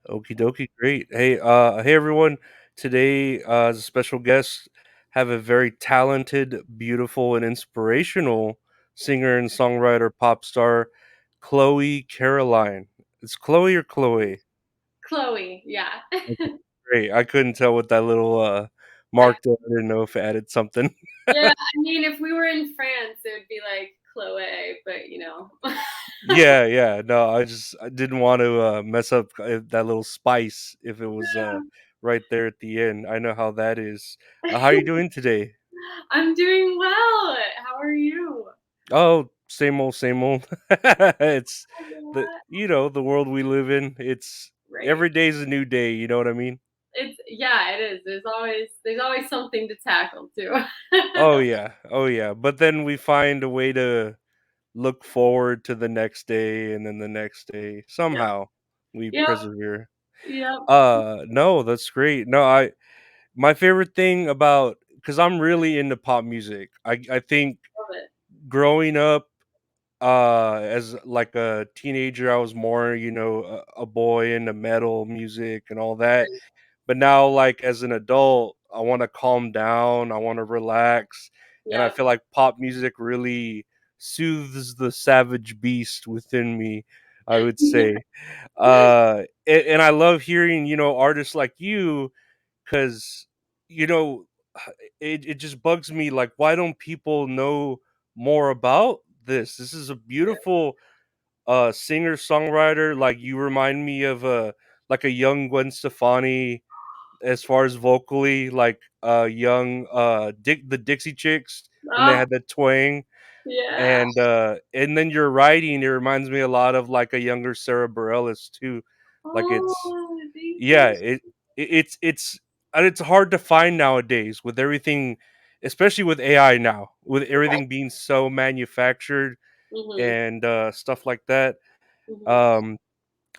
Okie dokie, great. Hey everyone. Today, as a special guest, have a very talented, beautiful, and inspirational singer and songwriter pop star, Chloe Caroline. It's Chloe or Chloe? Chloe, yeah. Okay, great. I couldn't tell with that little mark there. I didn't know if it added something. Yeah, I mean, if we were in France, it would be like Chloe, but Yeah, yeah. No, I didn't want to mess up that little spice if it was right there at the end. I know how that is. How are you doing today? I'm doing well. How are you? Oh, same old, same old. It's the What? the world we live in. It's Right. every day's a new day. You know what I mean? It is. There's always something to tackle too. Oh yeah. But then we find a way to look forward to the next day, and then the next day. Yep. Somehow we Yep. persevere. Yep. No, that's great. No, I my favorite thing about because I'm really into pop music. I think Love it. growing up as like a teenager I was more a boy into metal music and all that, Right. but now like as an adult I want to calm down, I want to relax, and I Yep. feel like pop music really soothes the savage beast within me, I would say. And I love hearing artists like you, because you know it just bugs me, like, why don't people know more about this is a beautiful singer songwriter. Like, you remind me of a like a young Gwen Stefani as far as vocally, like young the Dixie Chicks when they Oh, had that twang. yeah. And then your writing, it reminds me a lot of like a younger Sarah Bareilles too. Like, it's Oh, thank yeah, you. it's and it's hard to find nowadays with everything, especially with AI now, with everything being so manufactured Mhm. and stuff like that. Mhm. Um,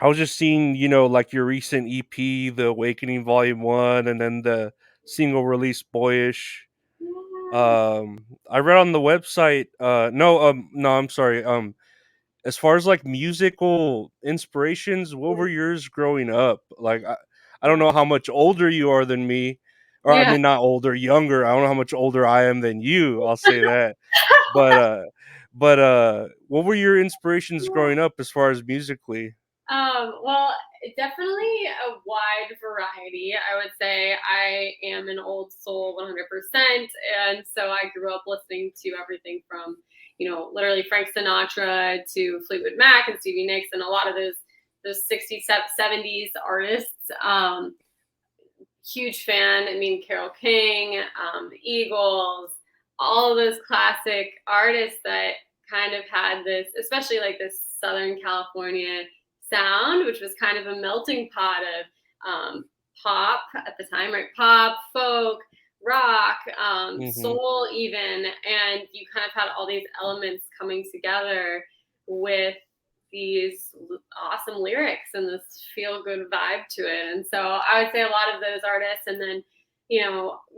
I was just seeing, like your recent EP, The Awakening Volume One, and then the single release Boyish. Yeah. I read on the website. No, I'm sorry. As far as like musical inspirations, what were yours growing up? Like, I don't know how much older you are than me, or I Yeah. mean, not older, younger. I don't know how much older I am than you. I'll say that. But what were your inspirations growing up as far as musically? Well, definitely a wide variety. I would say I am an old soul 100%. And so I grew up listening to everything from, literally Frank Sinatra to Fleetwood Mac and Stevie Nicks and a lot of those 60s, 70s artists. Huge fan. I mean, Carole King, the Eagles, all of those classic artists that kind of had this, especially like this Southern California sound, which was kind of a melting pot of pop at the time, right? Pop, folk, rock, Hmm. soul, even. And you kind of had all these elements coming together with these awesome lyrics and this feel good vibe to it. And so I would say a lot of those artists. And then,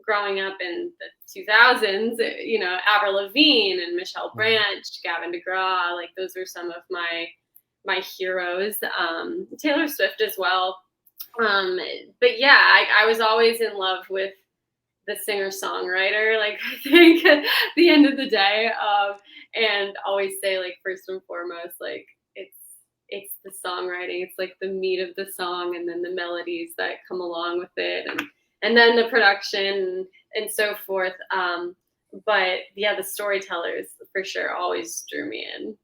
growing up in the 2000s, Avril Lavigne and Michelle Branch, Gavin DeGraw, like those are some of my heroes. Taylor Swift as well. Um, but yeah, I was always in love with the singer songwriter. Like I think at the end of the day, and always say like first and foremost, like it's it's the songwriting. It's like the meat of the song, and then the melodies that come along with it, and then the production and so forth. But yeah, the storytellers for sure always drew me in.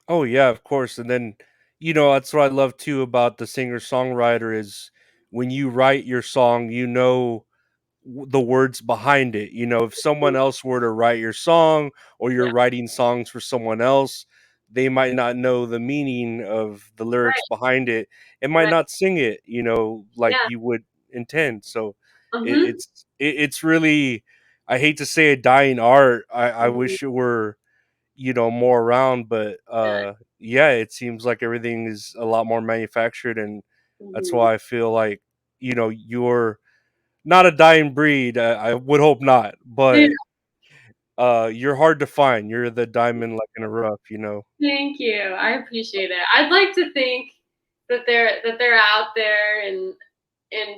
Oh yeah, of course. And then, that's what I love too about the singer songwriter is when you write your song, the words behind it. If someone else were to write your song, or you're Yeah, writing songs for someone else, they might not know the meaning of the lyrics right, behind it and might right, not sing it, like yeah. you would intend. So Mm-hmm. it's really, I hate to say, a dying art. I Mm-hmm. wish it were, more around, but Yeah. yeah, it seems like everything is a lot more manufactured, and that's Mm-hmm. why I feel like, you're not a dying breed. I would hope not, Yeah. but you're hard to find. You're the diamond like in a rough. Thank you. I appreciate it. I'd like to think. they're out there, and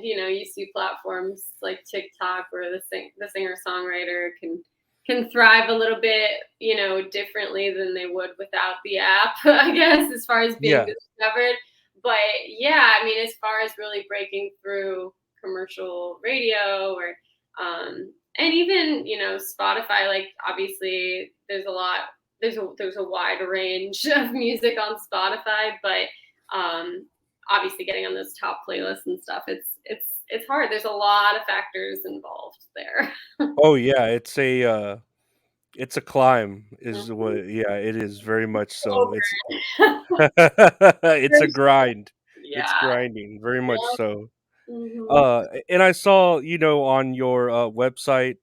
you see platforms like TikTok where the singer songwriter can thrive a little bit, differently than they would without the app, I guess, as far as being Yeah. discovered. But yeah, I mean, as far as really breaking through commercial radio, or and even Spotify, like obviously there's a wide range of music on Spotify, but obviously getting on those top playlists and stuff, it's hard. There's a lot of factors involved there. Oh, yeah, it's a climb is Mhm. what yeah, it is very much so. Over It's it. it's For a sure. grind. It's Yeah. grinding, very much Yep. so. Mhm. And I saw, on your, website,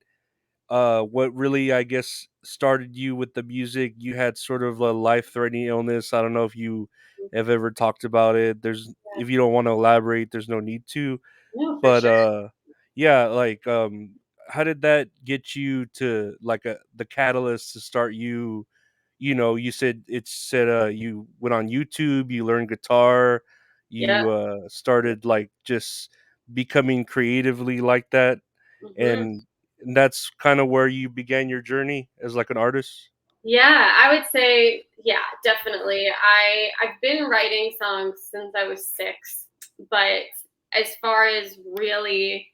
what really, I guess, started you with the music. You had sort of a life-threatening illness. I don't know if you have ever talked about it. If you don't wanna elaborate, there's no need to. No, for But, sure. yeah, like, how did that get you to, like, the catalyst to start you said, you went on YouTube, you learned guitar, Yeah. you, started, like, just becoming creatively like that, Mhm. and that's kinda where you began your journey as, like, an artist? Yeah, I would say, yeah, definitely. I've been writing songs since I was 6, but as far as really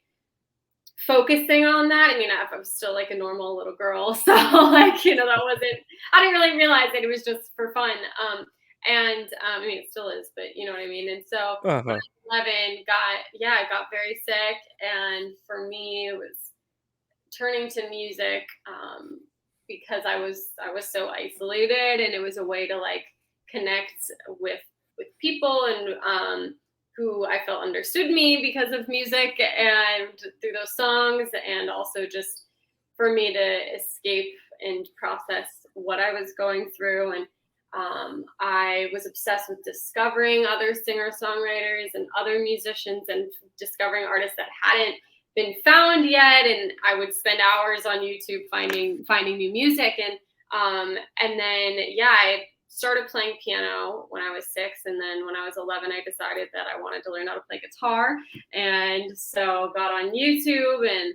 focusing on that, I mean, I was still like a normal little girl, so like, that wasn't. I didn't really realize that it was just for fun. And I mean, it still is, but you know what I mean. And so when Uh-huh. I was 11, I got very sick, and for me, it was turning to music, because I was so isolated, and it was a way to like connect with people, and who I felt understood me because of music and through those songs, and also just for me to escape and process what I was going through. And I was obsessed with discovering other singer songwriters and other musicians, and discovering artists that hadn't been found yet. And I would spend hours on YouTube finding new music. And then yeah, I started playing piano when I was 6, and then when I was 11, I decided that I wanted to learn how to play guitar, and so got on YouTube, and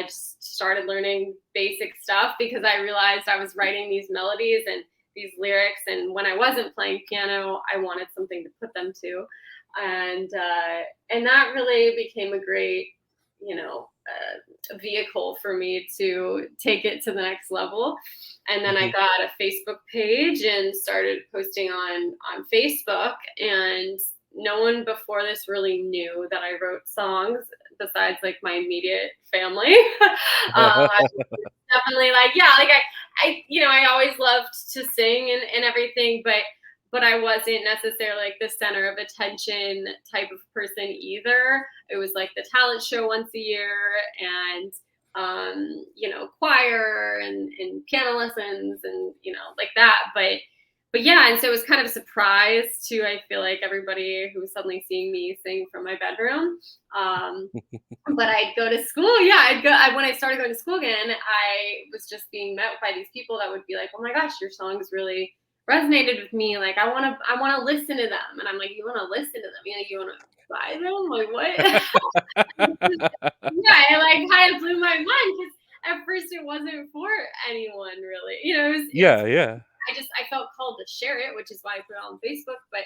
just started learning basic stuff, because I realized I was writing these melodies and these lyrics, and when I wasn't playing piano, I wanted something to put them to. And that really became a great, vehicle for me to take it to the next level. And then I Mhm. got a Facebook page and started posting on Facebook, and no one before this really knew that I wrote songs besides like my immediate family. I was definitely like, yeah, like I always loved to sing and everything, but I wasn't necessarily like the center of attention type of person either. It was like the talent show once a year, and choir, and piano lessons, and like that. But yeah, and so it was kind of a surprise to, I feel like, everybody who was suddenly seeing me sing from my bedroom. Um, but I'd go to school. Yeah, when I started going to school again, I was just being met by these people that would be like, "Oh my gosh, your songs really resonated with me. Like, I want to listen to them." And I'm like, "You want to listen to them? You want to buy them? Like, what?" Yeah, it like kind of blew my mind, because at first it wasn't for anyone really. Yeah, yeah. I felt called to share it, which is why I put it on Facebook. But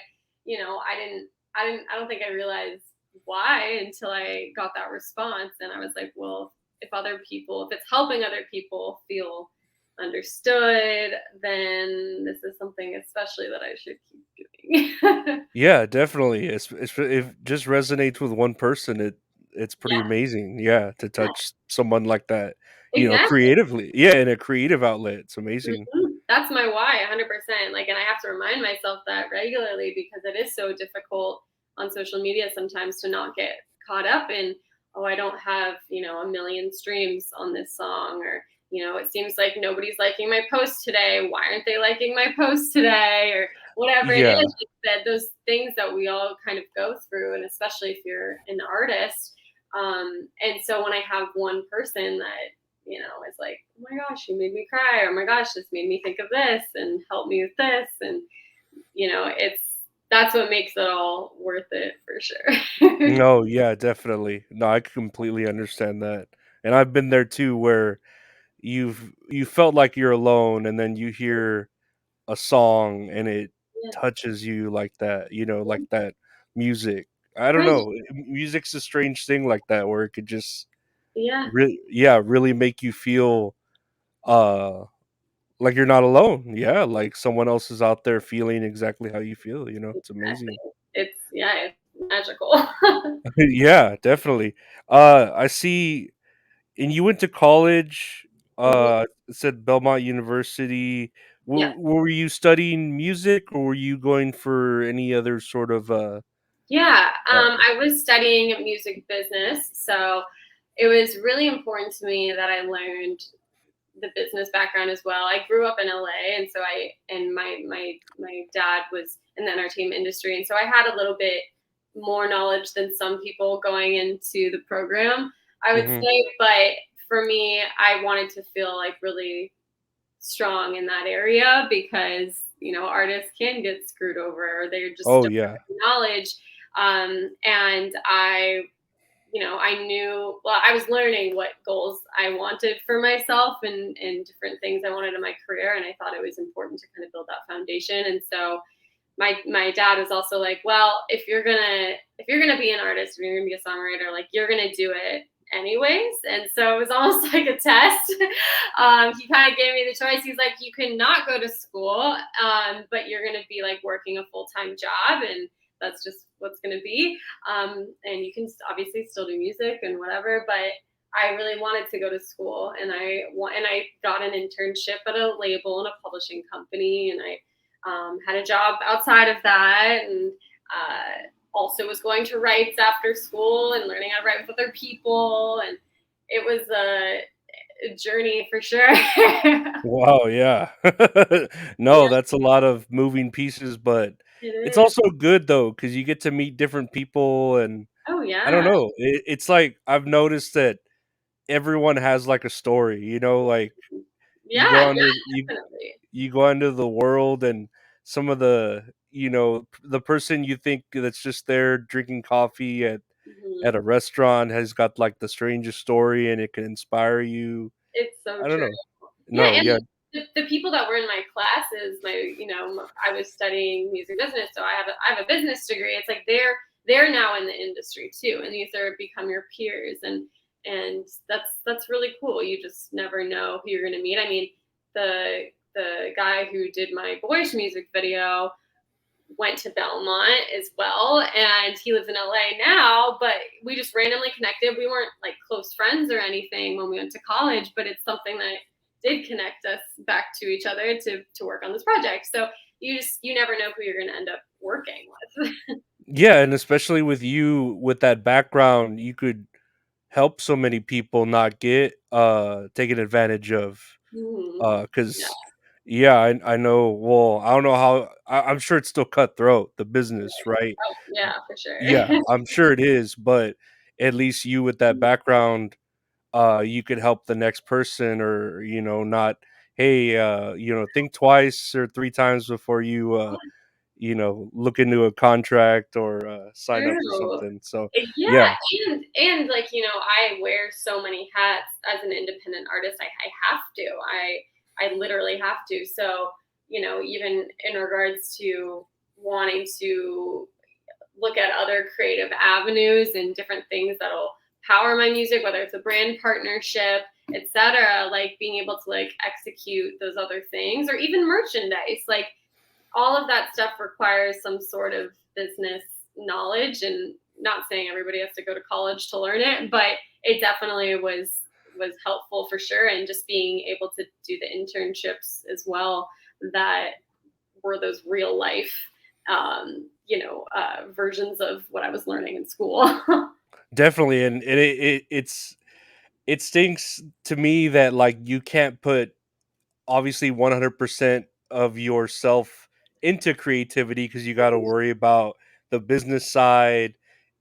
I don't think I realized why until I got that response, and I was like, well, if it's helping other people feel understood, then this is something especially that I should keep doing. Yeah, definitely. If it just resonates with one person, it's pretty Yeah, amazing, yeah, to yeah, touch someone like that, exactly. creatively. Yeah, in a creative outlet, it's amazing. Mhm. That's my why, 100%. Like, and I have to remind myself that regularly, because it is so difficult on social media sometimes to not get caught up in, oh, I don't have, a million streams on this song, or, it seems like nobody's liking my post today. Why aren't they liking my post today? Or whatever it Yeah. is, that those things that we all kind of go through, and especially if you're an artist. And so when I have one person that it's like, oh my gosh, you made me cry. Oh my gosh, this made me think of this and help me with this. And, it's that's what makes it all worth it for sure. No, yeah, definitely. No, I completely understand that. And I've been there too where you felt like you're alone and then you hear a song and it Yeah. touches you like that, like that music. I don't Right. know. Music's a strange thing like that where it could just Yeah. really make you feel uh like you're not alone. Yeah, like someone else is out there feeling exactly how you feel. It's Exactly. amazing. It's magical. Yeah, definitely. I see. And you went to college, Mhm. it said Belmont University. Yeah. Were you studying music or were you going for any other sort of Yeah, uh I was studying music business, so it was really important to me that I learned the business background as well. I grew up in LA, and so my dad was in the entertainment industry, and so I had a little bit more knowledge than some people going into the program, I would mhm. say. But for me, I wanted to feel like really strong in that area because artists can get screwed over or they just Oh, don't yeah. have the knowledge. And I knew, well, I was learning what goals I wanted for myself and different things I wanted in my career, and I thought it was important to kind of build that foundation. And so my dad was also like, well, if you're gonna be an artist, if you're gonna be a songwriter, like you're gonna do it anyways. And so it was almost like a test. He kind of gave me the choice. He's like, you can not go to school, but you're gonna be like working a full-time job, and that's just what's gonna be. And you can obviously still do music and whatever, but I really wanted to go to school, and I got an internship at a label and a publishing company, and I had a job outside of that, and also was going to writes after school and learning how to write with other people. And it was a journey for sure. Wow, yeah. No, Yeah, that's a lot of moving pieces, but it it's is. also good though because you get to meet different people and Oh I don't yeah. know, it's like I've noticed that everyone has, like, a story, like, you Yeah, go yeah, under you definitely. you go into the world and some of the person you think that's just there drinking coffee at Mhm. a restaurant has got, like, the strangest story and it can inspire you. It's so I don't true. know. Yeah, No, and yeah. the people that were in my classes, I was studying music business, so I have a business degree. It's like they're now in the industry too, and these are become your peers, and that's really cool. You just never know who you're gonna meet. I mean, the guy who did my Boyish music video went to Belmont as well, and he lives in LA now, but we just randomly connected. We weren't like close friends or anything when we went to college, but it's something that did connect us back to each other to work on this project. So you never know who you're going to end up working with. Yeah, and especially with you with that background, you could help so many people not get, taken advantage of, Mhm. Yeah. 'cause yeah, I know well, I don't know how I'm sure it's still cutthroat, the business, right? Oh, yeah, for sure. Yeah, I'm sure it is, but at least you with that background, you could help the next person or, not, "Hey, think twice or 3 times before you, look into a contract or, sign up for True. something." So, Yeah, yeah. and like, I wear so many hats as an independent artist. I have to. I literally have to. So, even in regards to wanting to look at other creative avenues and different things that'll power my music, whether it's a brand partnership, etc., like being able to like execute those other things or even merchandise. Like all of that stuff requires some sort of business knowledge, and not saying everybody has to go to college to learn it, but it definitely was helpful for sure. And just being able to do the internships as well, that were those real life versions of what I was learning in school. Definitely, and it stinks to me that, like, you can't put obviously 100% of yourself into creativity because you got to worry about the business side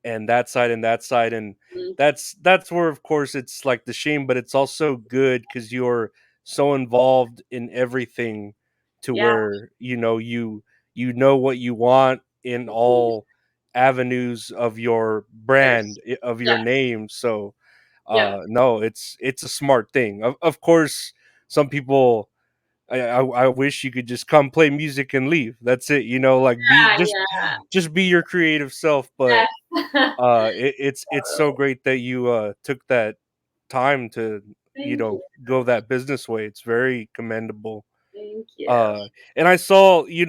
and that side and that side and Mm, that's where of course it's like the shame but it's also good because you're so involved in everything to yeah. where you know what you want in all avenues of your There's brand, of yeah, your name. So yep. no, it's a smart thing. Of course, some people, I wish you could just come play music and leave. That's it, like be Yeah, just be your creative self. But yeah. it's so great that you took that time to Thank you. go that business way. It's very commendable. Thank you. Uh, and I saw, you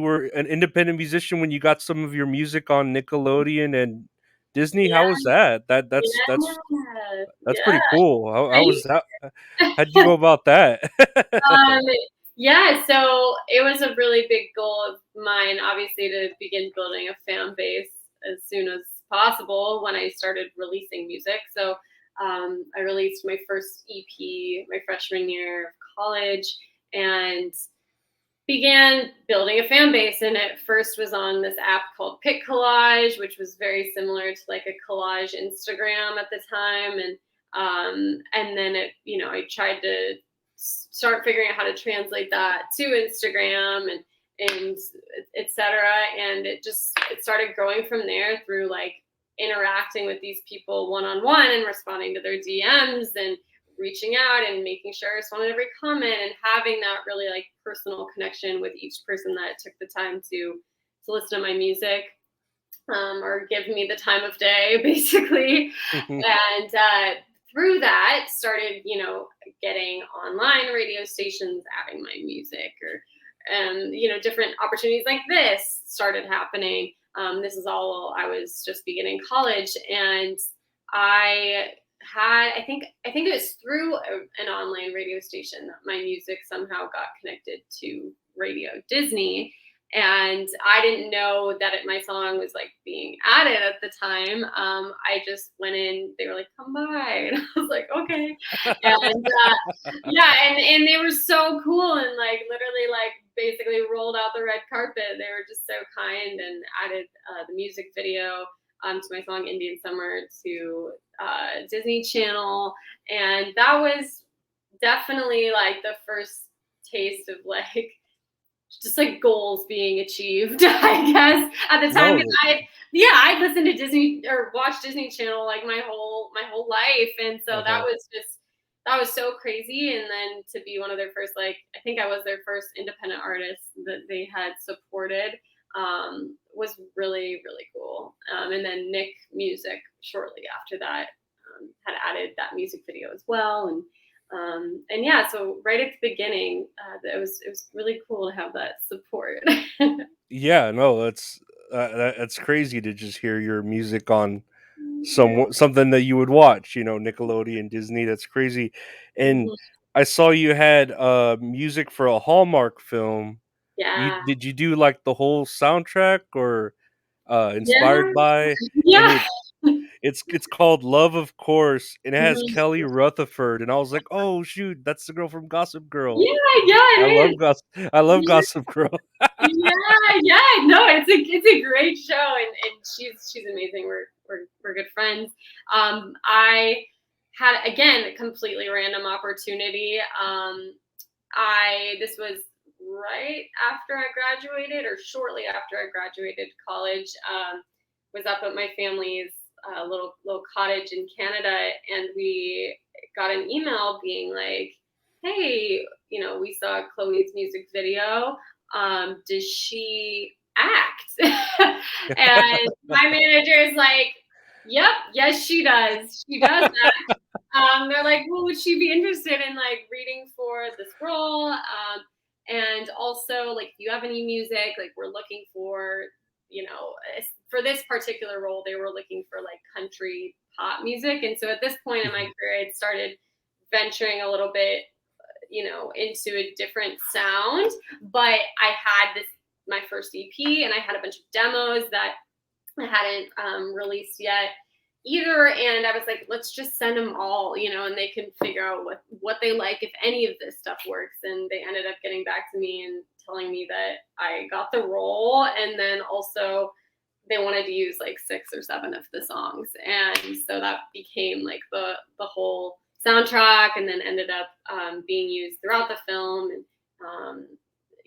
were an independent musician when you got some of your music on Nickelodeon and Disney. How Yeah, was that? yeah, That's yeah, pretty cool. How was that? How'd you right? go about that? Um, yeah, so it was a really big goal of mine, obviously, to begin building a fan base as soon as possible when I started releasing music. So I released my first EP my freshman year of college and began building a fan base. And it first was on this app called Pic Collage, which was very similar to like a collage Instagram at the time. And then I tried to start figuring out how to translate that to Instagram and etc. And it started growing from there through like interacting with these people one on one and responding to their DMs and reaching out and making sure I responded to every comment and having that really like personal connection with each person that took the time to listen to my music, or give me the time of day basically. And through that started getting online radio stations adding my music, or different opportunities like this started happening. This is all while I was just beginning college, and I I think it was through an online radio station that my music somehow got connected to Radio Disney, and I didn't know that my song was like being added at the time. I just went in. They were like, "Come by," and I was like, "Okay." And yeah, and they were so cool and like literally like basically rolled out the red carpet. They were just so kind and added the music video to my song "Indian Summer" to Disney Channel, and that was definitely like the first taste of like just like goals being achieved, I guess, at the time. 'Cause No. I'd listened to Disney or watched Disney Channel like my whole life. And so Uh-huh. that was so crazy. And then to be one of their first, like, I think I was their first independent artist that they had supported, was really, really cool. And then Nick Music shortly after that had added that music video as well. And yeah, so right at the beginning, it was really cool to have that support. Yeah, no, that's crazy to just hear your music on Yeah. something that you would watch, Nickelodeon, Disney. That's crazy. And Mhm. I saw you had music for a Hallmark film. Yeah. Did you do like the whole soundtrack, or Yeah. inspired by? And Yeah. it's called Love, of Course, and it has Mhm. Kelly Rutherford, and I was like, oh shoot, that's the girl from Gossip Girl. Yeah, yeah, it is. I love Yeah, Gossip Girl. yeah. No, it's a great show, and she's amazing. We're good friends. I had again a completely random opportunity. I This was right after I graduated, or shortly after I graduated college. Was up at my family's little cottage in Canada, and we got an email being like, "Hey, we saw Chloe's music video. Does she act?" And my manager is like, "Yep, yes, she does. She does act." They're like, "Well, would she be interested in like reading for this role? And also, like, do you have any music? Like, we're looking for, for this particular role, they were looking for like country pop music. And so at this point in my Mhm. career, I'd started venturing a little bit, into a different sound. But I had my first EP, and I had a bunch of demos that I hadn't released yet either. And I was like, let's just send them all, and they can figure out what they like, if any of this stuff works. And they ended up getting back to me and telling me that I got the role, and then also they wanted to use like 6 or 7 of the songs. And so that became like the whole soundtrack, and then ended up being used throughout the film. And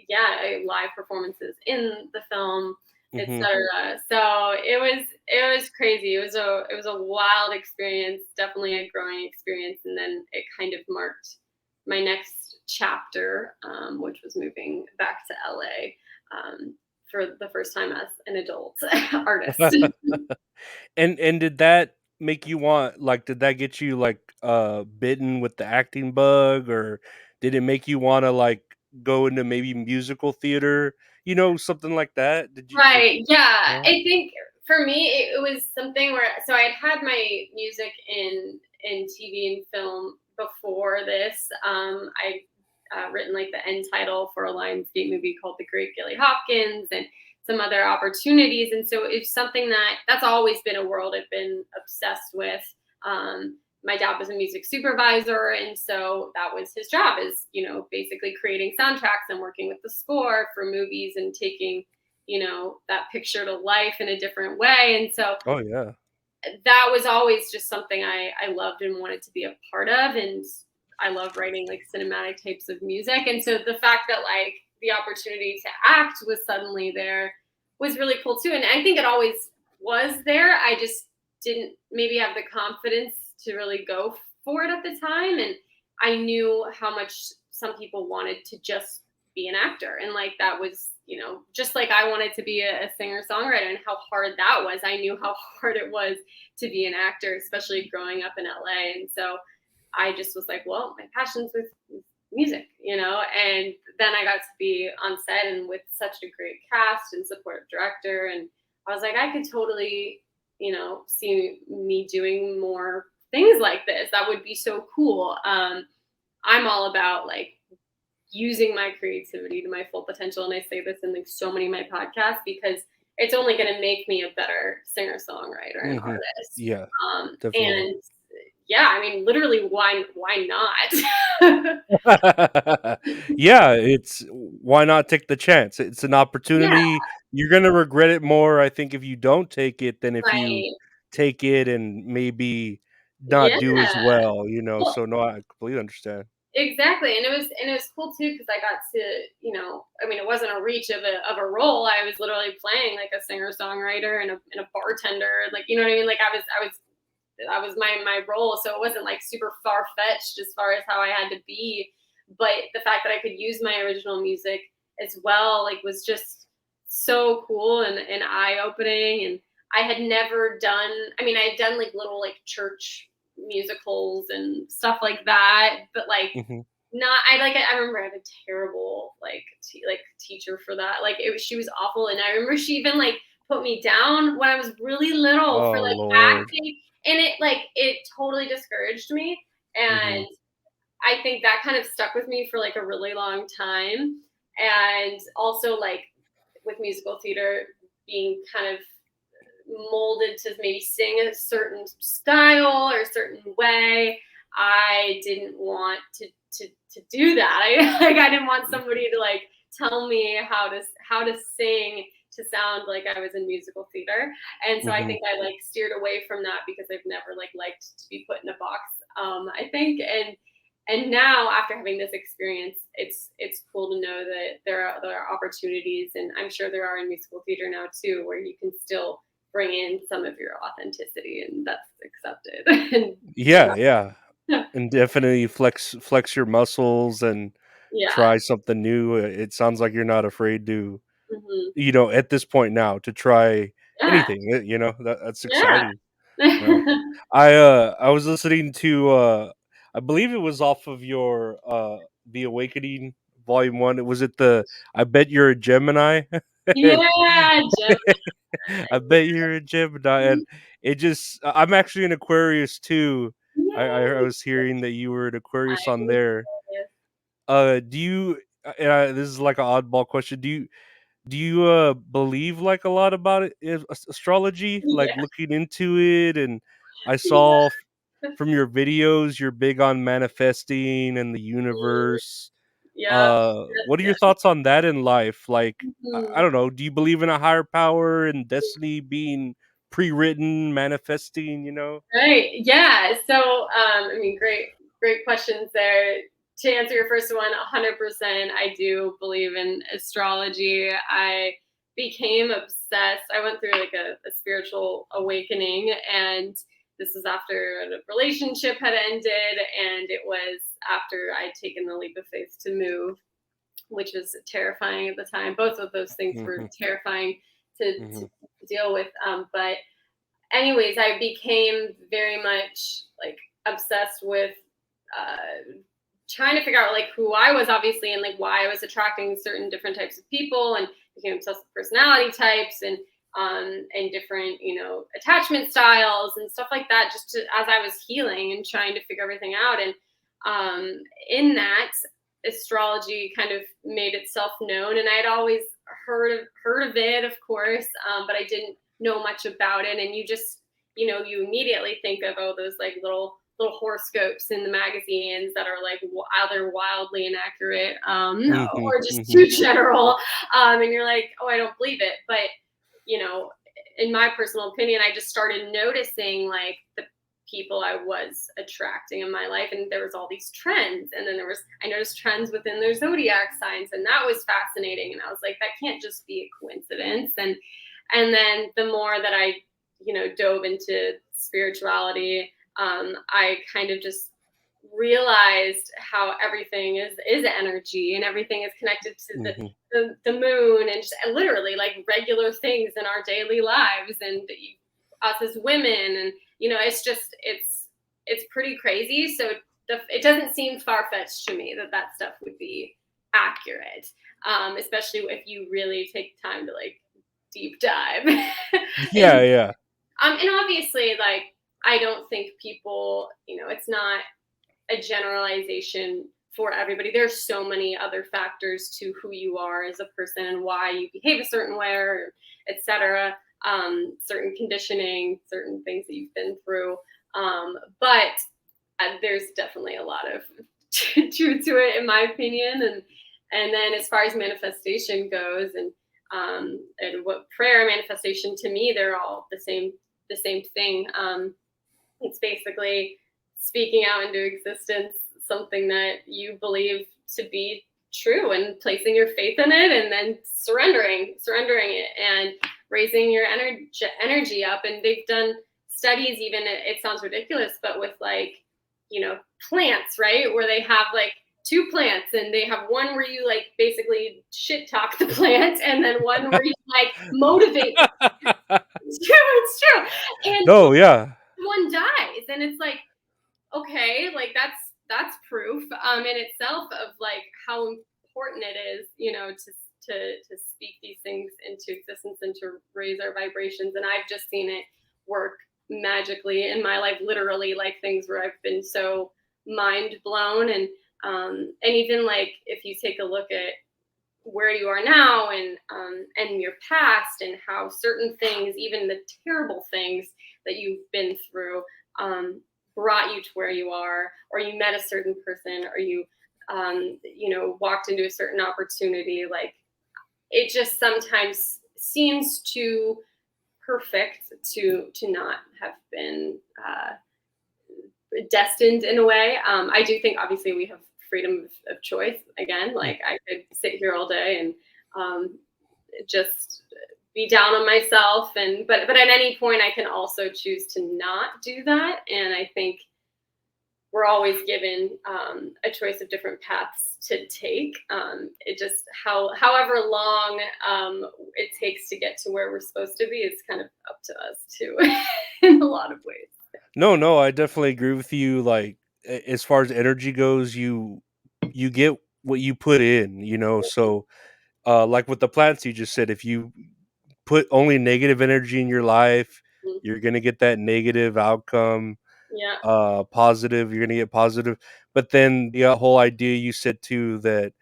yeah, live performances in the film, Mhm. etc. So it was crazy. It was a wild experience, definitely a growing experience, and then it kind of marked my next chapter, which was moving back to LA, for the first time as an adult artist. And did that make you want like, did that get you, like, bitten with the acting bug, or did it make you wanna, like, go into maybe musical theater? Something like that? Did Right. Yeah. no? I think for me, it was something where so I had my music in TV and film before this. I written like the end title for a Lionsgate movie called The Great Gilly Hopkins and some other opportunities. And so it's something that's always been a world I've been obsessed with. My dad was a music supervisor, and so that was his job, is basically creating soundtracks and working with the score for movies and taking that picture to life in a different way. And so Oh, yeah. that was always just something I loved and wanted to be a part of. And I love writing like cinematic types of music. And so the fact that like the opportunity to act was suddenly there was really cool too. And I think it always was there. I just didn't maybe have the confidence to really go for it at the time. And I knew how much some people wanted to just be an actor. And like that was, just like I wanted to be a singer songwriter and how hard that was. I knew how hard it was to be an actor, especially growing up in LA. And so I just was like, well, my passion's with music, and then I got to be on set and with such a great cast and supportive director. And I was like, I could totally, see me doing more things like this. That would be so cool. I'm all about like using my creativity to my full potential. And I say this in like so many of my podcasts because it's only going to make me a better singer songwriter and Mhm. artist. Yeah, definitely. And yeah, I mean, literally, why not? Yeah, it's why not take the chance? It's an Yeah, opportunity. You're gonna regret it more, I think, if you don't take it than if you right. take it and maybe not Yeah. do as well, Well, so no, I completely understand. exactly, and it was cool too because I got to, I mean, it wasn't a reach of a role. I was literally playing like a singer songwriter and a bartender, like you know what I mean. Like I was my role, so it wasn't like super far fetched as far as how I had to be. But the fact that I could use my original music as well, like, was just so cool and eye opening. And I had never done. I mean, I had done like little like church musicals and stuff like that, but like Mhm. not. I remember I had a terrible like teacher for that. Like she was awful, and I remember she even like put me down when I was really little for Oh, like lord. acting, and it totally discouraged me. Mhm. And I think that kind of stuck with me for like a really long time. And also like with musical theater being kind of molded to maybe sing a certain style or a certain way, I didn't want to do that. I didn't want somebody to like tell me how to sing to sound like I was in musical theater. And so I Mhm. think I like steered away from that because I've never like liked to be put in a box. I think. And now after having this experience, it's cool to know that there are opportunities, and I'm sure there are in musical theater now too, where you can still bring in some of your authenticity, and that's accepted. And Yeah, yeah, and definitely flex your muscles and yeah. try something new. It sounds like you're not afraid to, Hmm. at this point now, to try Yeah. anything, that's Yeah. exciting. No. I was listening to, I believe it was off of your, The Awakening Volume 1. Was it the I Bet You're a Gemini? Yeah, Gemini. I bet you're a Gemini, and I'm actually an Aquarius too. I Yay. was hearing that you were an Aquarius on I'm there. excited. Do you this is like an oddball question. Do you, believe, like, a lot about it astrology? Like, Yeah. looking into it, and I saw Yeah. from your videos, you're big on manifesting and the universe. Yep. What are your Yes. thoughts on that in life? Like, I Mhm. don't know, do you believe in a higher power and destiny being pre-written, manifesting? Right. Yeah. So, I mean, great questions there to answer your first one, 100%, I do believe in astrology. I became obsessed. I went through like a spiritual awakening, and this was after a relationship had ended, and it was after I'd taken the leap of faith to move, which was terrifying at the time. Both of those things were Mhm, terrifying to mhm, deal with. But anyways, I became very much like obsessed with trying to figure out like who I was, obviously, and like why I was attracting certain different types of people, and became obsessed with personality types and different, attachment styles and stuff like that, just as I was healing and trying to figure everything out. And in that, astrology kind of made itself known, and I'd always heard of it, of course, but I didn't know much about it. And you just, you immediately think of, oh, those like little horoscopes in the magazines that are like either wildly inaccurate, mhm, or just mhm, too general, and you're like, oh, I don't believe it. But you know in my personal opinion, I just started noticing like the people I was attracting in my life, and there was all these trends, and then I noticed trends within their zodiac signs, and that was fascinating, and I was like, that can't just be a coincidence. And then the more that I dove into spirituality, I kind of just realized how everything is energy, and everything is connected to mhm. the moon, and just literally like regular things in our daily lives, and us as women. And it's just it's pretty crazy. So it doesn't seem far-fetched to me that that stuff would be accurate, especially if you really take time to like deep dive. Yeah, yeah. And obviously, like, I don't think people, it's not a generalization for everybody. There's so many other factors to who you are as a person and why you behave a certain way, or etc. Certain conditioning, certain things that you've been through. But there's definitely a lot of truth to it, in my opinion. And then as far as manifestation goes, and what prayer and manifestation, to me, they're all the same thing. It's basically speaking out into existence something that you believe to be true, and placing your faith in it, and then surrendering it, and raising your energy up. And they've done studies, even, it sounds ridiculous, but with like, plants, right? Where they have like two plants, and they have one where you like basically shit talk the plant, and then one where you like motivate. It's true, it's true. And No, yeah. one dies, and it's like, okay, like that's proof in itself of like how important it is, to speak these things into existence, and to raise our vibrations. And I've just seen it work magically in my life, literally, like things where I've been so mind blown. And even like if you take a look at where you are now, and your past, and how certain things, even the terrible things that you've been through, brought you to where you are, or you met a certain person, or you walked into a certain opportunity. Like, it just sometimes seems too perfect to not have been destined in a way. I do think obviously we have freedom of choice. Again, Mm. like, I could sit here all day and just be down on myself, but at any point I can also choose to not do that. And I think we're always given a choice of different paths to take. It just, however long it takes to get to where we're supposed to be, is kind of up to us too, in a lot of ways. No, no, I definitely agree with you, like, as far as energy goes, you get what you put in, so, like with the plants you just said, if you put only negative energy in your life, Mhm. you're gonna get that negative outcome. Yeah, Positive, you're gonna get positive. But then the whole idea you said too, that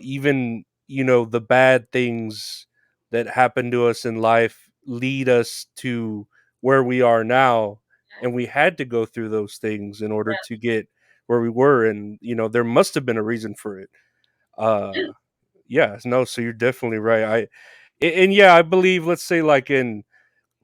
even the bad things that happen to us in life lead us to where we are now, and we had to go through those things in order to get where we were, and there must have been a reason for it. yeah, uh yeah, no, so you're definitely right. And yeah, I believe, let's say, like, in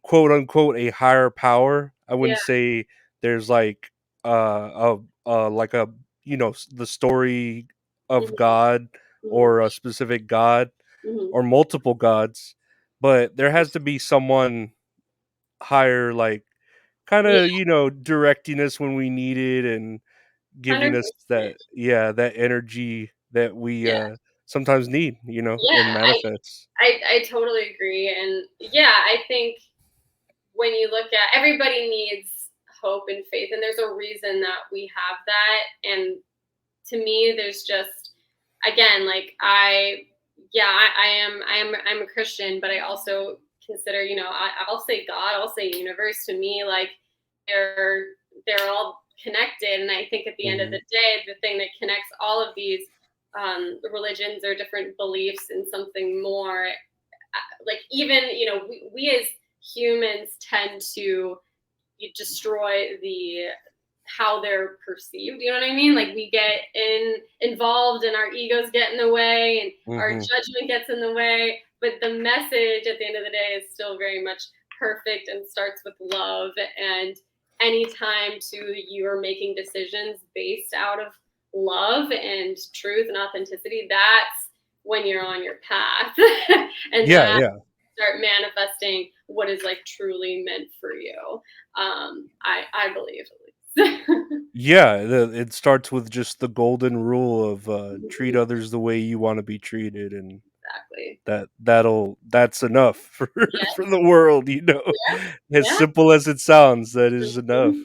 quote unquote a higher power. I yeah, wouldn't say there's like like a the story of Mhm, God mhm, or a specific God mhm. or multiple gods, but there has to be someone higher, like kind Yeah, of directing us when we need it and giving us 100%. that energy that we Yeah, sometimes need, and yeah, manifests. I totally agree, and yeah, I think when you look at everybody needs hope and faith, and there's a reason that we have that, and to me, there's just again, like I'm a Christian, but I also consider, I'll say God, I'll say universe. To me, like they're they're all connected, and I think at the end of Hmm. the day, the thing that connects all of these religions or different beliefs in something more, like even we as humans tend to you destroy the how they're perceived. You know what I mean? Like we get involved and our egos get in the way and our Hmm. judgment gets in the way. But the message at the end of the day is still very much perfect and starts with love. And anytime you are making decisions based out of love and truth and authenticity, that's when you're on your path. And Yeah, that yeah. start manifesting what is like truly meant for you. I believe at least. Yeah, it starts with just the golden rule of treat Mhm, others the way you want to be treated, and exactly. that's enough for Yeah, for the world, yeah, as yeah. simple as it sounds, that is enough. Mhm.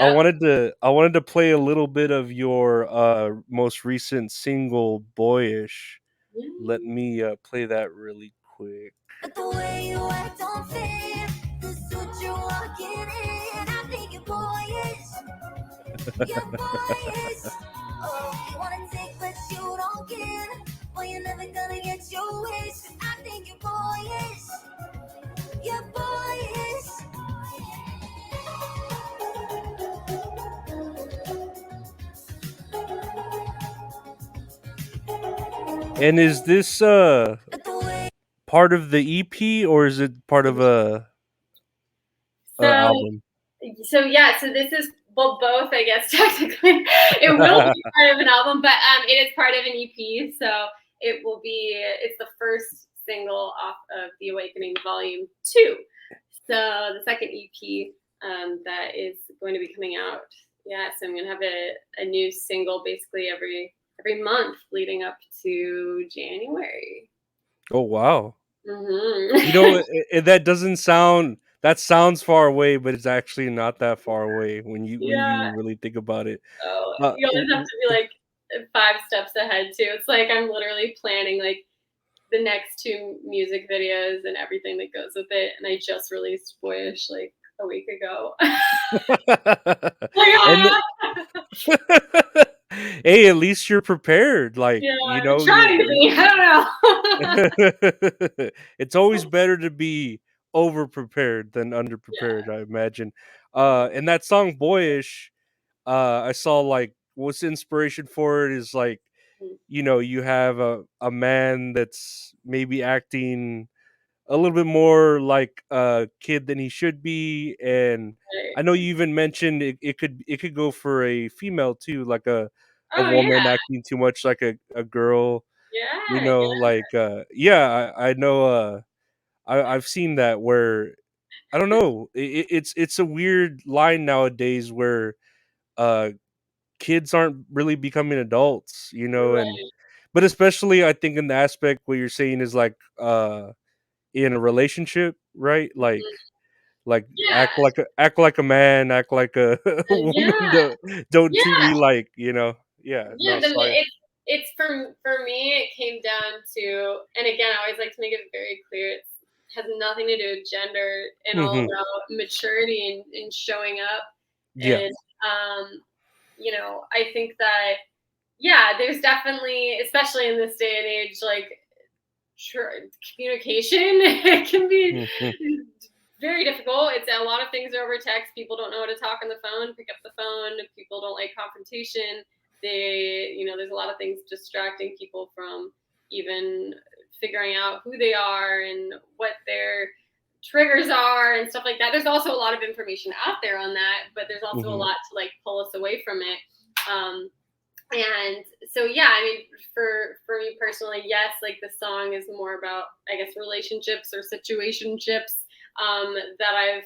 I Yep. wanted to I wanted to play a little bit of your most recent single, Boyish. Let Yeah. me play that really quick. But the way you act don't fit the suit you're walking in. I think you're boyish. You're boyish. Oh, you wanna take but you don't give. Well, you're never gonna get your wish. 'Cause I think you're boyish. You're boyish. And is this But the way part of the EP or is it part of a So album? yeah, so this is well both, I guess technically. It will be part of an album, but it is part of an EP. So it's the first single off of The Awakening Volume 2. So the second EP that is going to be coming out. Yeah, so I'm gonna have a new single basically every month leading up to January. Oh wow. Hmm. That sounds far away, but it's actually not that far away when you Yeah. really think about it. Oh, Uh, you always w- have to be like 5 steps ahead too. It's like I'm literally planning like the next two music videos and everything that goes with it, and I just released Boyish like a week ago. Like, and ah! hey, at least you're prepared. Like, Yeah, I'm trying to be. I don't know. it's always better to be over prepared than under Yeah. prepared, I imagine. And that song Boyish, I saw like what's the inspiration for it is like, Mhm. you have a man that's maybe acting a little bit more like a kid than he should be, and Right. I know you even mentioned it could go for a female too, like a Oh yeah, woman acting too much like a girl, yeah, yeah, like yeah, I know I've seen that where I don't know, it's a weird line nowadays where uh kids aren't really becoming adults, and right. but especially I think in the aspect what you're saying is like in a relationship, right? Mhm. Like Yeah, act like a man, act like a, a woman. yeah, Don't treat yeah. me like, yeah. Yeah, No, sorry. it's for me. It came down to, and again, I always like to make it very clear. It has nothing to do with gender and all Hmm. about maturity and showing up. Yeah. And I think that yeah, there's definitely, especially in this day and age, like communication it can be Hmm. very difficult. It's a lot of things are over text. People don't know how to talk on the phone, pick up the phone. People don't like confrontation. There's a lot of things distracting people from even figuring out who they are and what their triggers are and stuff like that. There's also a lot of information out there on that, but there's also a Hmm. lot to like pull us away from it. Um, And so yeah, I mean, for me personally, yes, like the song is more about, I guess, relationships or situationships that I've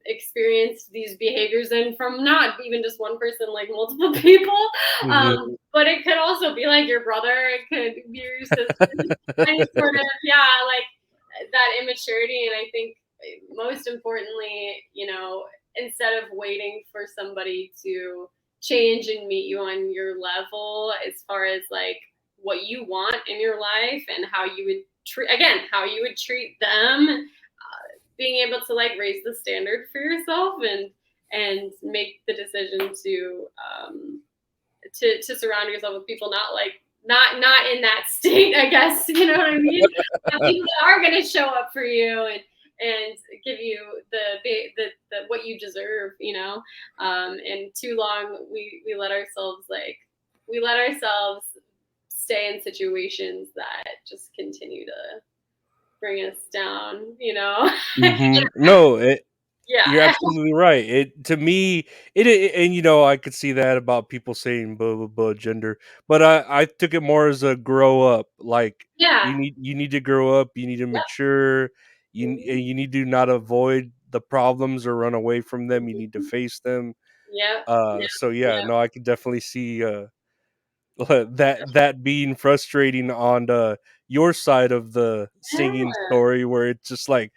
experienced these behaviors in, from not even just one person, like multiple people. Mhm. But it could also be like your brother, it could be your sister, any sort of, yeah, like that immaturity. And I think most importantly, instead of waiting for somebody to change and meet you on your level, as far as like what you want in your life and how you would treat, again, how you would treat them, being able to like raise the standard for yourself and make the decision to surround yourself with people not like not in that state, I guess. You know what I mean? People that are going to show up for you and give you the what you deserve. And too long we let ourselves stay in situations that just continue to bring us down. Mhm. No, you're Yeah. absolutely right. It to me, and I could see that about people saying blah blah blah gender, but I took it more as a grow up. Like Yeah. you need to grow up, you need to Yep. mature, Mhm. you need to not avoid the problems or run away from them. You need to face them. Yep. Yep. So yeah, Yep. no, I could definitely see that being frustrating on your side of the singing story, where it's just like,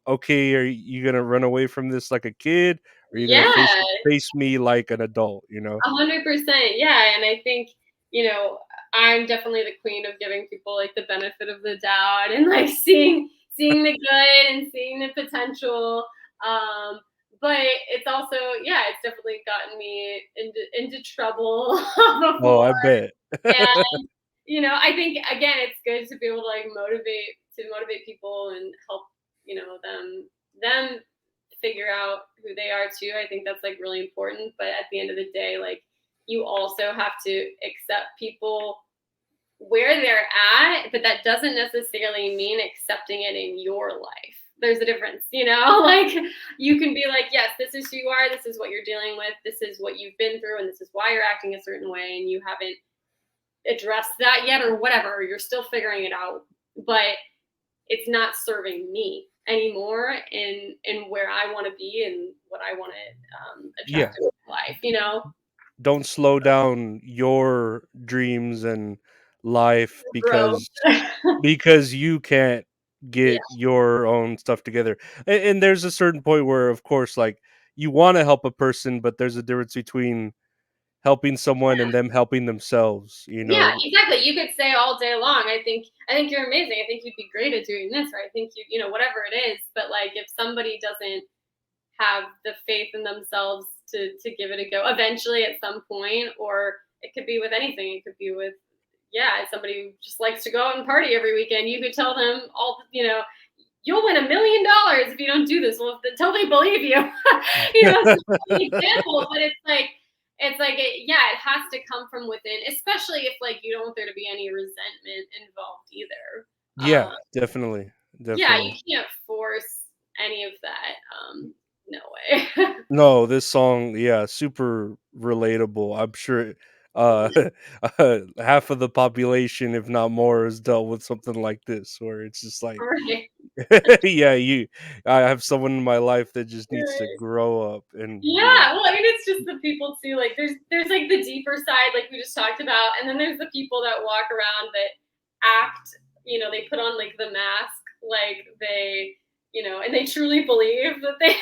okay, are you gonna run away from this like a kid, or are you gonna Yeah. face me like an adult? 100%. Yeah. And I think, you know, I'm definitely the queen of giving people like the benefit of the doubt and like seeing the good and seeing the potential. Um, but it's also, yeah, it's definitely gotten me into trouble Oh, I before. bet. And I think again, it's good to be able to like motivate people and help, them figure out who they are too. I think that's like really important. But at the end of the day, like you also have to accept people where they're at, but that doesn't necessarily mean accepting it in your life. There's a difference, like you can be like, yes, this is who you are, this is what you're dealing with, this is what you've been through, and this is why you're acting a certain way, and you haven't addressed that yet, or whatever, or you're still figuring it out. But it's not serving me anymore in where I want to be and what I want to Yeah, attract in my life. don't slow down your dreams and life Grow. because you can't Yeah. get your own stuff together. And there's a certain point where, of course, like you want to help a person, but there's a difference between helping someone and them helping themselves. Yeah, exactly. You could say all day long, I think you're amazing. I think you'd be great at doing this, or I think whatever it is. But like if somebody doesn't have the faith in themselves to give it a go eventually at some point, or it could be with anything. It could be with, yeah, somebody who just likes to go out and party every weekend. You could tell them you'll win $1 million if you don't do this. Well, until they believe you, it's an example, but yeah, it has to come from within, especially if like you don't want there to be any resentment involved either. Yeah, definitely, Yeah, you definitely. can't force any of that. No way. No, this song, yeah, super relatable. I'm sure uh half of the population, if not more, has dealt with something like this, where it's just like, Right. yeah, I have someone in my life that just needs to Right. grow up, and Yeah, well, I mean, it's just the people too. Like, there's like the deeper side, like we just talked about, and then there's the people that walk around that act. They put on like the mask, like and they truly believe that they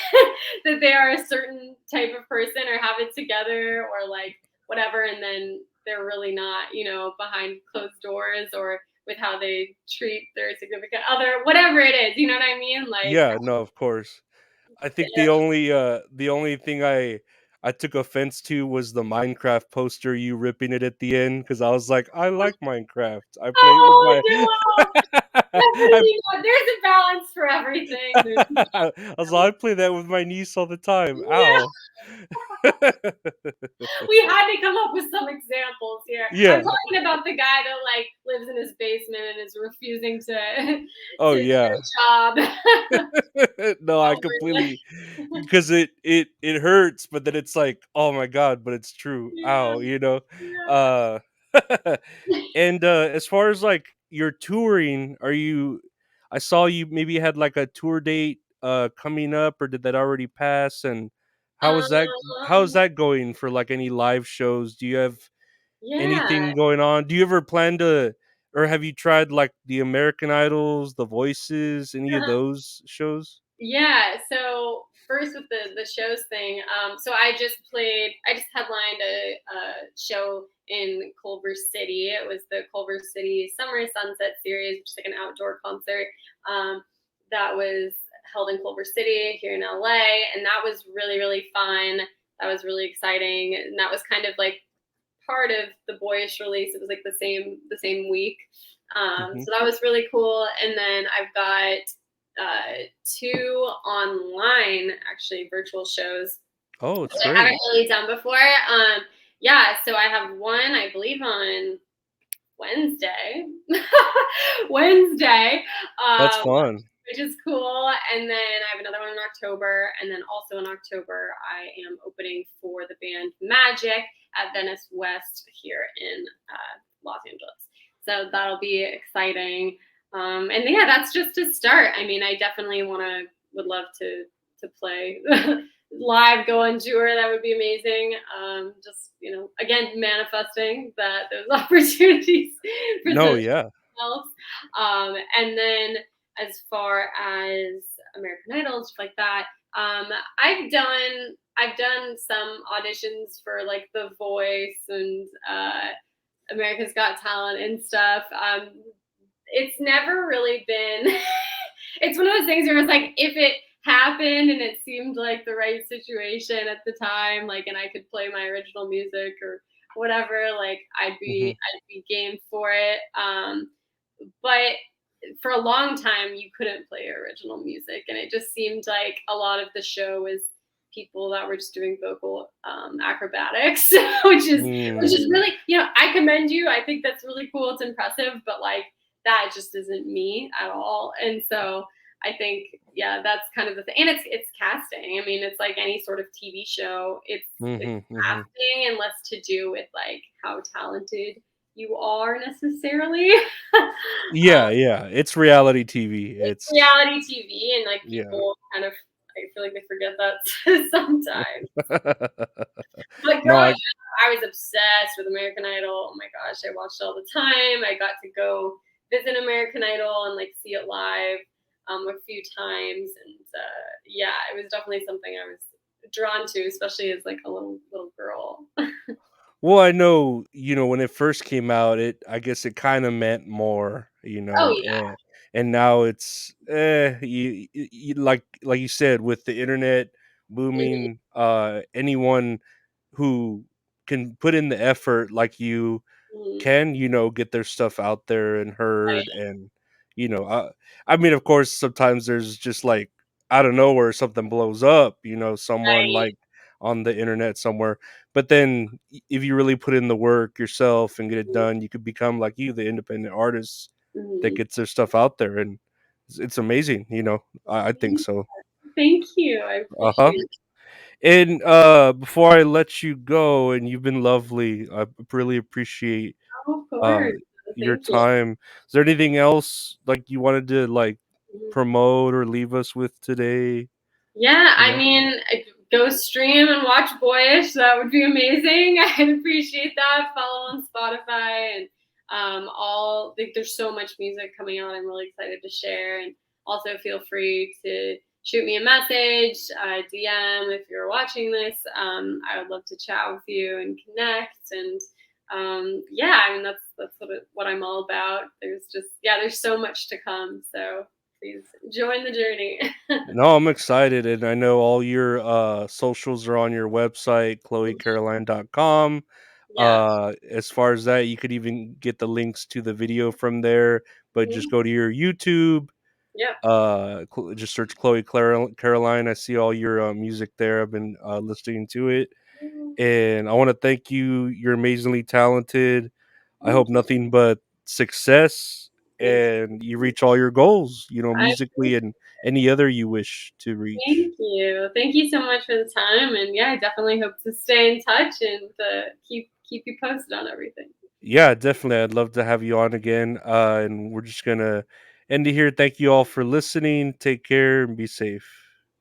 that they are a certain type of person or have it together or like whatever, and then they're really not. Behind closed doors or with how they treat their significant other, whatever it is. You know what I mean? Like, yeah, no, of course. I think the only thing I took offense to was the Minecraft poster, you ripping it at the end, because I was like, I like Minecraft. I play it with oh my no. I, Definitely not. There's a balance for everything. I was like, I play that with my niece all the time. Yeah, Ow. we had to come up with some examples here. I'm Yeah. talking about the guy that like lives in his basement and is refusing to Oh to get yeah. a job. No, I Overly. completely, because it hurts, but then it's like, oh my god, but it's true. Yeah, Ow, you know. yeah. Uh and as far as like your touring, are you I saw you maybe had like a tour date coming up, or did that already pass? And how is Um, that going for like any live shows? Do you have yeah. anything going on? Do you ever plan to, or have you tried like the American Idols, the Voices, any of those shows? Yeah, so first with the shows thing, so I just headlined a show in Culver City. It was the Culver City Summer Sunset Series, which is like an outdoor concert that was held in Culver City here in LA, and that was really really fun. That was really exciting, and that was kind of like part of the Boyish release. It was like the same week. Hmm. So that was really cool. And then I've got two online actually virtual shows Oh, it's that I haven't great. really done before. Yeah, so I have one I believe on Wednesday. Wednesday. That's Um, fun. which is cool. And then I have another one in October. And then also in October, I am opening for the band Magic at Venice West here in Los Angeles. So that'll be exciting. And yeah, that's just to start. I mean, I definitely would love to play live, go on tour. That would be amazing. Just again, manifesting that those opportunities No, present yeah. themselves. And then as far as American Idol stuff like that, um, I've done some auditions for like The Voice and America's Got Talent and stuff. It's never really been. It's one of those things where it's like if it happened and it seemed like the right situation at the time, like, and I could play my original music or whatever, like Hmm. I'd be game for it. But for a long time you couldn't play original music, and it just seemed like a lot of the show was people that were just doing vocal acrobatics, which is Mm. really, I commend you. I think that's really cool. It's impressive, but like that just isn't me at all. And so I think, yeah, that's kind of the thing. And it's casting. I mean, it's like any sort of TV show. It's Mhm, mhm. casting and less to do with like how talented you are necessarily. Yeah, yeah, it's reality TV, It's it's reality TV, and like yeah. people kind of, I feel like they forget that sometimes. But No, growing I up, I was obsessed with American Idol. Oh my gosh, I watched all the time. I got to go visit American Idol and like see it live a few times, and yeah, it was definitely something I was drawn to, especially as like a little girl. well, I know, when it first came out, I guess it kinda meant more, Oh yeah. and now it's, you like you said, with the internet Mhm, booming, anyone who can put in the effort like you mhm. can, get their stuff out there and heard. Right, And I mean, of course, sometimes there's just like out of nowhere something blows up, someone right. like on the internet somewhere. But then if you really put in the work yourself and get it done, you could become like you, the independent artist that Mhm. gets their stuff out there. And it's amazing, I think so. Thank you. I Uh-huh. appreciate it. And before I let you go, and you've been lovely, I really appreciate Oh, of uh course. your Thank you. time. Is there anything else like you wanted to like Mhm. promote or leave us with today? Yeah, You I know? mean, go stream and watch Boyish. That would be amazing. I'd appreciate that. Follow on Spotify and all. Like, there's so much music coming out. I'm really excited to share. And also feel free to shoot me a message, DM if you're watching this. I would love to chat with you and connect. And yeah, I mean that's what I'm all about. There's so much to come. So please join the journey. No, I'm excited, and I know all your socials are on your website, chloecaroline.com. Yeah. As far as that, you could even get the links to the video from there. but just go to your YouTube. Yep. Just search Chloe Caroline. I see all your music there. I've been listening to it, and I want to thank you. You're amazingly talented. I hope nothing but success, Thank and you reach all your goals, I musically and any other you wish to reach. Thank you. Thank you so much for the time. And yeah, I definitely hope to stay in touch and keep you posted on everything. Yeah, definitely. I'd love to have you on again. And we're just gonna end it here. Thank you all for listening. Take care and be safe.